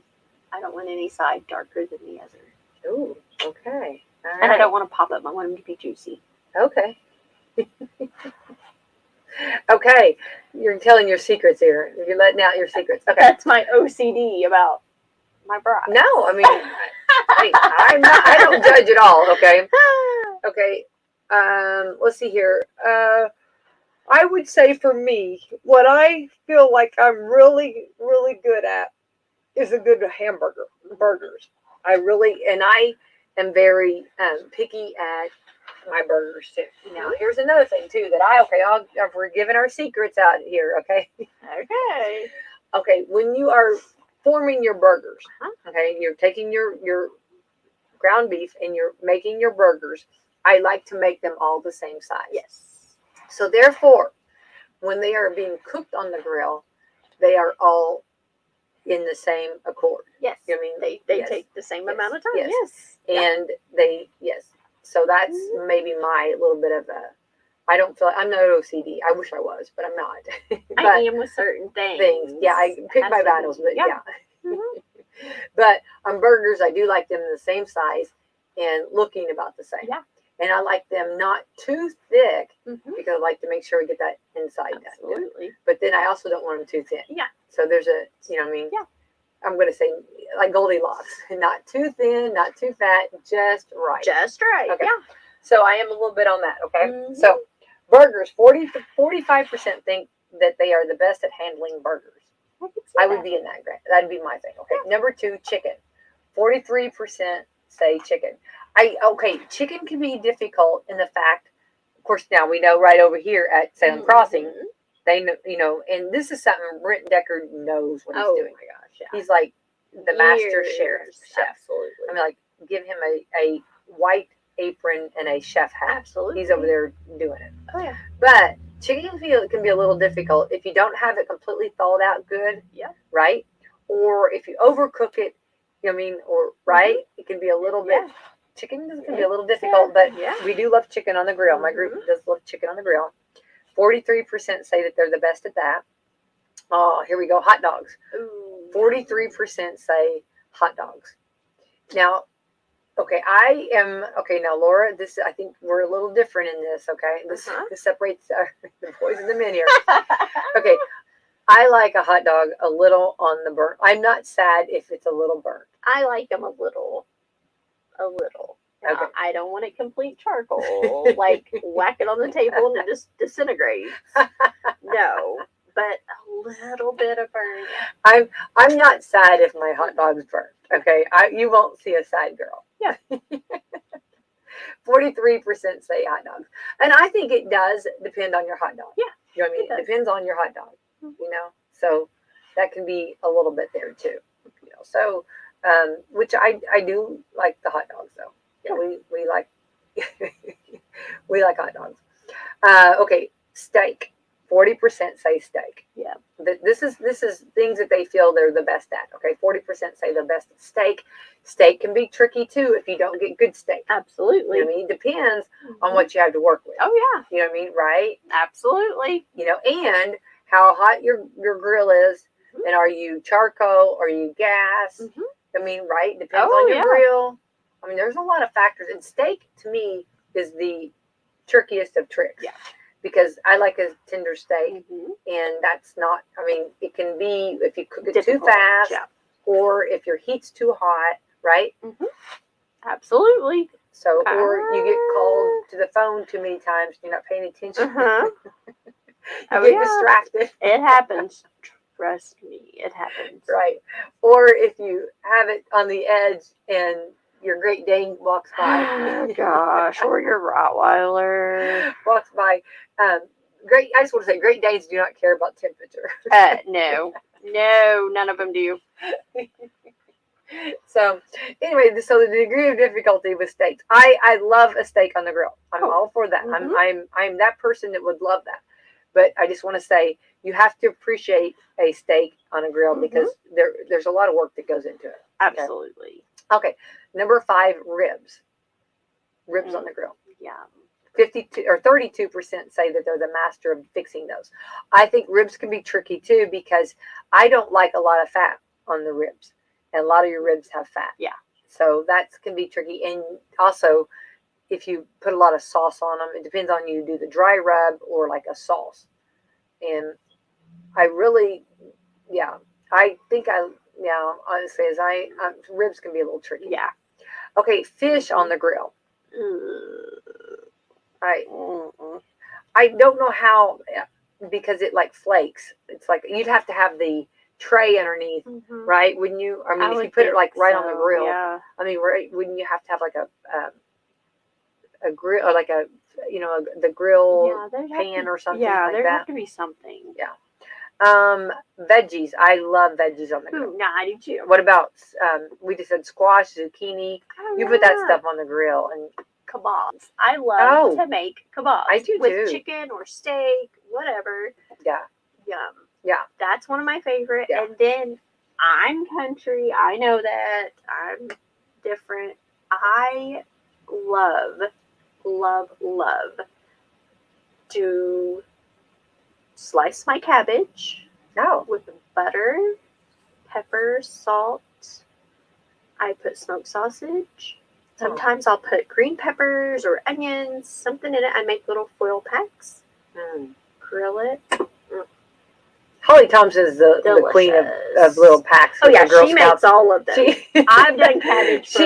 I don't want any side darker than the other. Ooh, okay. All right. And I don't want to pop up. I want them to be juicy. Okay. Okay. You're telling your secrets here. You're letting out your secrets. Okay. That's my OCD about my bride. No, I mean, I don't judge at all. Okay. Okay. Let's see here. I would say for me, what I feel like I'm really, really good at is a good burgers. I am very picky at my burgers too. Now, here's another thing too that we're giving our secrets out here. Okay. Okay. Okay. When you are forming your burgers, okay, you're taking your ground beef and you're making your burgers. I like to make them all the same size. Yes. So therefore, when they are being cooked on the grill, they are all in the same accord. Yes. I mean, they take the same amount of time. Yes. And so that's maybe my little bit of I don't feel like I'm not OCD. I wish I was, but I'm not. But I am with certain things. Yeah, I pick my battles, but yeah. But on burgers, I do like them in the same size and looking about the same. Yeah. And I like them not too thick because I like to make sure we get that inside done. Absolutely. But then I also don't want them too thin. Yeah. So there's what I mean? Yeah. I'm going to say like Goldilocks. Not too thin, not too fat, just right. Just right. Okay. Yeah. So I am a little bit on that, okay? So burgers, 40 to 45% think that they are the best at handling burgers. I would be in that grant. That'd be my thing, okay? Yeah. Number 2, chicken. 43% say chicken. Chicken can be difficult in the fact, of course, now we know right over here at Salem Crossing, they know, and this is something Brent Decker knows what he's doing. Oh my gosh, yeah. He's like the master chef. Absolutely. I mean, like, give him a white apron and a chef hat. Absolutely. He's over there doing it. Oh yeah. But chicken can be a little difficult if you don't have it completely thawed out good. Yeah. Right? Or if you overcook it, it can be a little bit. Chicken can be a little difficult, but we do love chicken on the grill. My group does love chicken on the grill. 43% say that they're the best at that. Oh, here we go. Hot dogs. 43% say hot dogs. Now, now Laura, I think we're a little different in this, okay? This separates the boys and the men here. Okay, I like a hot dog a little on the burnt. I'm not sad if it's a little burnt. I like them a little. Okay. I don't want it complete charcoal, like whack it on the table and it just disintegrates. No, but a little bit of burn. I'm not sad if my hot dog's burnt. Okay, you won't see a sad girl. Yeah. 43% say hot dogs, and I think it does depend on your hot dog. Yeah, you know what I mean. It depends on your hot dog. So that can be a little bit there too. So which I do like the hot dogs though. Yeah, we like we like hot dogs. Okay, steak. 40% say steak. Yeah. This is things that they feel they're the best at. Okay, 40% say they're best at steak. Steak can be tricky too if you don't get good steak. Absolutely. You know what I mean? It depends on what you have to work with. Oh yeah. You know what I mean? Right? Absolutely. And how hot your grill is, and are you charcoal or are you gas? I mean, right? Depends on your grill. I mean, there's a lot of factors, and steak to me is the trickiest of tricks. Yeah. Because I like a tender steak, and that's not. I mean, it can be if you cook it too fast, or if your heat's too hot, right? Absolutely. So, or you get called to the phone too many times, you're not paying attention. You get distracted. It happens. Trust me, it happens. Right. Or if you have it on the edge and your Great Dane walks by. Oh gosh, or your Rottweiler walks by. I just want to say, Great Danes do not care about temperature. No, none of them do. So anyway, so the degree of difficulty with steaks. I love a steak on the grill. I'm all for that. I'm that person that would love that. But I just want to say you have to appreciate a steak on a grill because there's a lot of work that goes into it. Absolutely. Okay. Number 5, ribs. Ribs on the grill. Yeah. 32 or 32% say that they're the master of fixing those. I think ribs can be tricky too because I don't like a lot of fat on the ribs. and a lot of your ribs have fat. Yeah. So that can be tricky. And also, if you put a lot of sauce on them, it depends on you do the dry rub or like a sauce. And I really, yeah, I think honestly, ribs can be a little tricky. Yeah. Okay, fish on the grill. I don't know how, because it like flakes. It's like you'd have to have the tray underneath, right? Wouldn't you? I mean, if you put it like right on the grill, I mean, wouldn't you have to have like a grill or like the grill pan or something like that? Yeah, there'd have to be something. Yeah. Veggies. I love veggies on the grill. No, I do too. What about we just said squash, zucchini? You put that stuff on the grill and kebabs. I love to make kebabs. I do with too. Chicken or steak, whatever. Yeah. Yum. Yeah. That's one of my favorite. Yeah. And then I'm country. I know that. I'm different. I love to slice my cabbage with butter, pepper, salt. I put smoked sausage. Sometimes I'll put green peppers or onions, something in it. I make little foil packs. Grill it. Holly Thompson is the queen of little packs. Oh yeah, she makes all of them. I've done cabbage for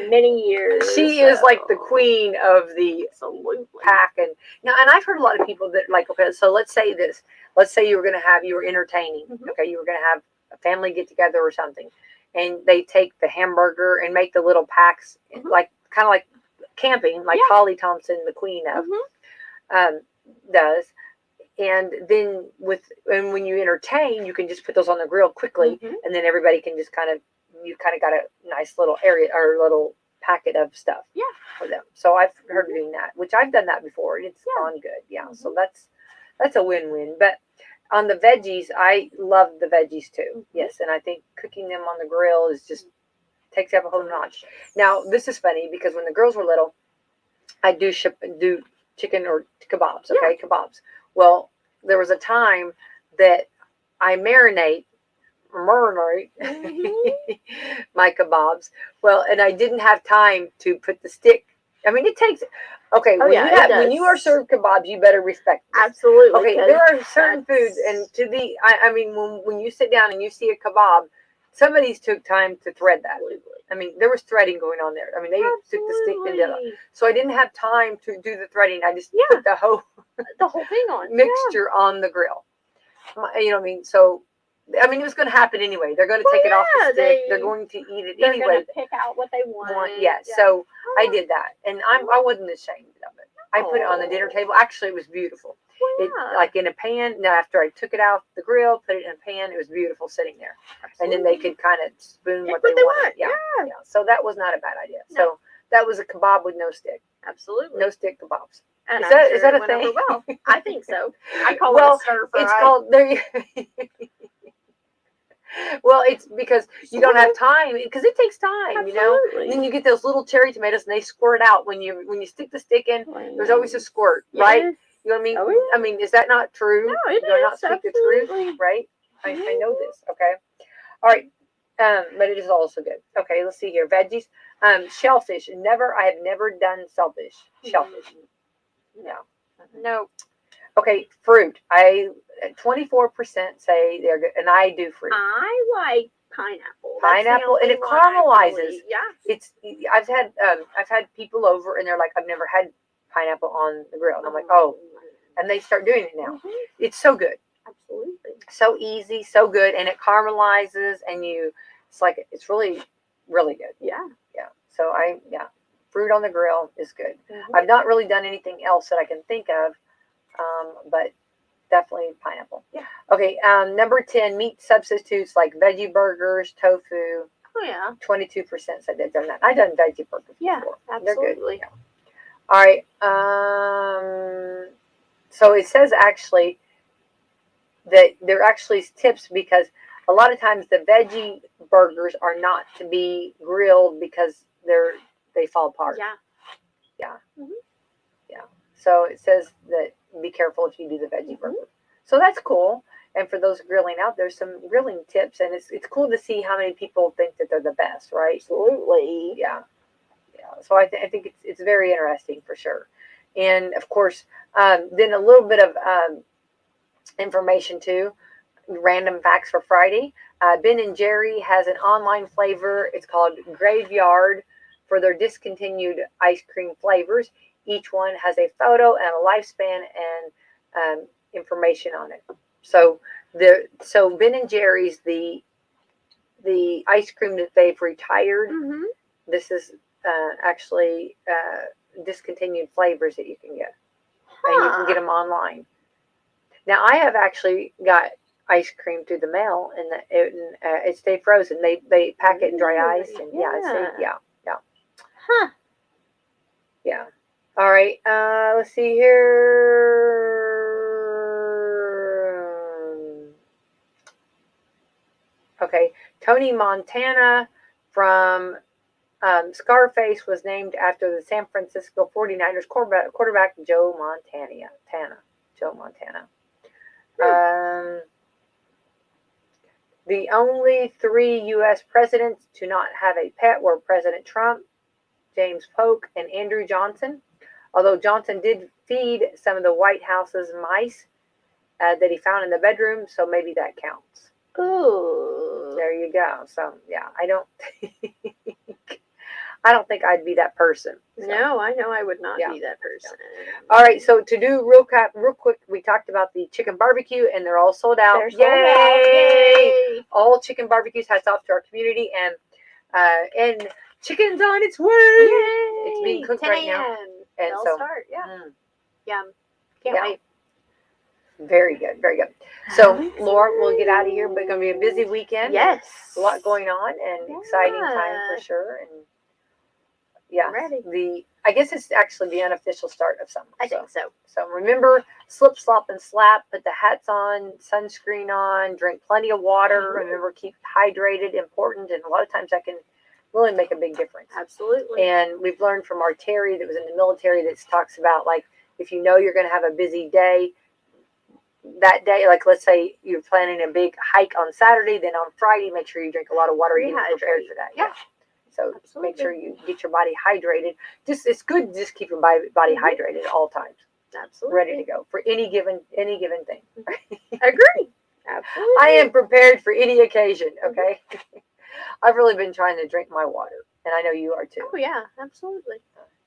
many years. She is like the queen of the pack, and I've heard a lot of people that like, okay, so let's say you were entertaining, okay, you were gonna have a family get together or something, and they take the hamburger and make the little packs, like kind of like camping, like Holly Thompson, the queen of, does. And then when you entertain, you can just put those on the grill quickly, and then everybody can just you got a nice little area or little packet of stuff for them. So I've heard of doing that, which I've done that before. It's gone good. Yeah. So that's a win-win. But on the veggies, I love the veggies too. Yes. And I think cooking them on the grill is just takes up a whole notch. Now, this is funny because when the girls were little, I do chicken or kebabs. Okay. Kebabs. Well, there was a time that I marinate my kebabs. Well, and I didn't have time to put the stick. I mean, it takes. Okay, when you are served kebabs, you better respect this. Absolutely. Okay, there are certain foods, and I mean, when you sit down and you see a kebab, somebody's took time to thread that. I mean, there was threading going on there. I mean, they took the stick and did it. So I didn't have time to do the threading. I just put the whole thing on mixture on the grill. You know what I mean? So, I mean, it was going to happen anyway. They're going to take it off the stick. They're going to eat it anyway. They're going to pick out what they want. Yeah. So I did that, and I wasn't ashamed of it. I put it on the dinner table. Actually, it was beautiful. It, like in a pan. Now, after I took it out the grill, put it in a pan, it was beautiful sitting there. And then they could kind of spoon what they wanted. Yeah. So that was not a bad idea. No. So that was a kebab with no stick. Absolutely. No stick kebabs. And is that a thing? Well, I think so. I call it a stir fry. It's called there. Well, it's because you don't have time, because it takes time, you know. And then you get those little cherry tomatoes, and they squirt out when you stick the stick in. There's always a squirt, right? You know what I mean? Oh, yeah. I mean, is that not true? No, it Do I not is. speak the truth, right? I know this. Okay. All right. But it is also good. Okay, let's see here. Veggies. Shellfish. I have never done shellfish. No. Okay, fruit. 24% say they're good, and I do fruit. I like pineapple. Pineapple, and it caramelizes. Yeah. I've had people over, and they're like, I've never had pineapple on the grill, and I'm like, oh, and they start doing it now. It's so good. Absolutely. So easy, so good, and it caramelizes, and it's really, really good. Yeah. So fruit on the grill is good. I've not really done anything else that I can think of, but definitely pineapple. Yeah. Okay. Number 10, meat substitutes like veggie burgers, tofu. Oh yeah. 22% said they've done that. I've done veggie burgers before. Absolutely. They're good. Yeah. All right. So it says actually that there are actually tips, because a lot of times the veggie burgers are not to be grilled because they fall apart. Yeah. Yeah. So it says that be careful if you do the veggie burger. So that's cool. And for those grilling out, there's some grilling tips, and it's cool to see how many people think that they're the best, right? Absolutely. Yeah. So I think it's very interesting for sure. And of course, then a little bit of information too, random facts for Friday. Ben and Jerry has an online flavor. It's called Graveyard for their discontinued ice cream flavors. Each one has a photo and a lifespan and information on it. So Ben and Jerry's the ice cream that they've retired. Mm-hmm. This is actually discontinued flavors that you can get, and you can get them online. Now I have actually got ice cream through the mail, and it stayed frozen. They pack it in dry ice, and yeah. Yeah. All right. Let's see here. Okay, Tony Montana from Scarface was named after the San Francisco 49ers quarterback Joe Montana. The only 3 U.S. presidents to not have a pet were President Trump, James Polk, and Andrew Johnson. Although Johnson did feed some of the White House's mice that he found in the bedroom, so maybe that counts. Ooh. There you go. So yeah, I don't think I'd be that person. So. No, I know I would not be that person. Yeah. All right, so to do real quick, we talked about the chicken barbecue, and they're all sold out. They're sold out. Yay! All chicken barbecues, hats off to our community, and chicken's on its way. Yay! It's being cooked right now. And they'll start. Yeah. Can't wait. Very good, very good. So, Laura, we'll get out of here, but it's going to be a busy weekend. Yes. A lot going on, and exciting time for sure. And I'm ready. I guess it's actually the unofficial start of summer. I think so. So remember, slip, slop, and slap. Put the hats on, sunscreen on, drink plenty of water. Mm-hmm. Remember, keep hydrated, important, and a lot of times that can really make a big difference. Absolutely. And we've learned from our Terry that was in the military that talks about, like, if you know you're going to have a busy day, that day, like let's say you're planning a big hike on Saturday, then on Friday, make sure you drink a lot of water. You're prepared for that. Yeah. So make sure you get your body hydrated. It's good to just keep your body hydrated at all times. Absolutely. Ready to go for any given thing. Agree. Absolutely. I am prepared for any occasion. Okay. I've really been trying to drink my water, and I know you are too. Oh yeah, absolutely.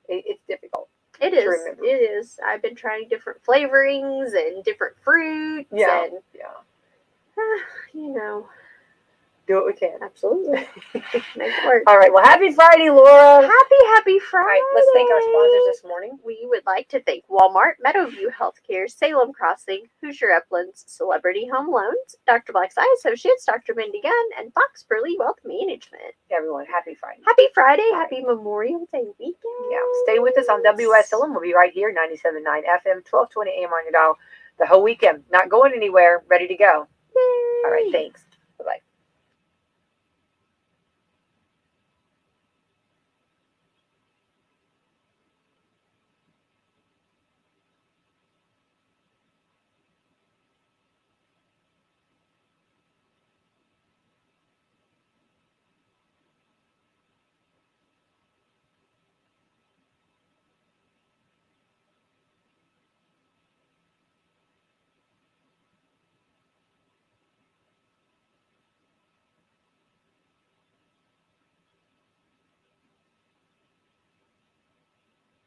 It's difficult. It is. It is. I've been trying different flavorings and different fruits. Yeah. And, do what we can. Absolutely. Make it work. All right. Well, happy Friday, Laura. Happy Friday. All right. Let's thank our sponsors this morning. We would like to thank Walmart, Meadowview Healthcare, Salem Crossing, Hoosier Uplands, Celebrity Home Loans, Dr. Black's Eye Associates, Dr. Mindy Gunn, and Fox Burley Wealth Management. Everyone, happy Friday. Happy Friday. Happy Memorial Day weekend. Yeah. Stay with us on Wslm. We'll be right here, 97.9 FM, 1220 AM on your dial the whole weekend. Not going anywhere. Ready to go. Yay. All right. Thanks. Bye-bye.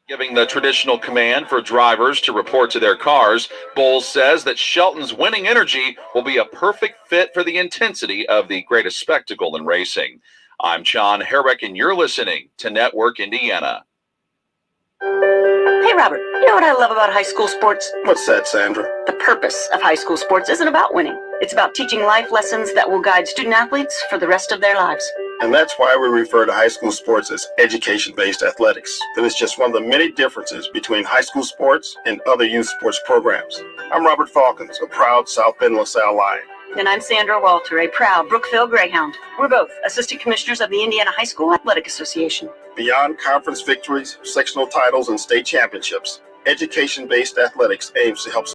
Giving the traditional command for drivers to report to their cars, Bowles says that Shelton's winning energy will be a perfect fit for the intensity of the greatest spectacle in racing. I'm John Herrick, and you're listening to Network Indiana. Hey, Robert, you know what I love about high school sports? What's that, Sandra? The purpose of high school sports isn't about winning. It's about teaching life lessons that will guide student athletes for the rest of their lives. And that's why we refer to high school sports as education-based athletics. That is just one of the many differences between high school sports and other youth sports programs. I'm Robert Falcons, a proud South Bend LaSalle Lion. And I'm Sandra Walter, a proud Brookville Greyhound. We're both assistant commissioners of the Indiana High School Athletic Association. Beyond conference victories, sectional titles, and state championships, education-based athletics aims to help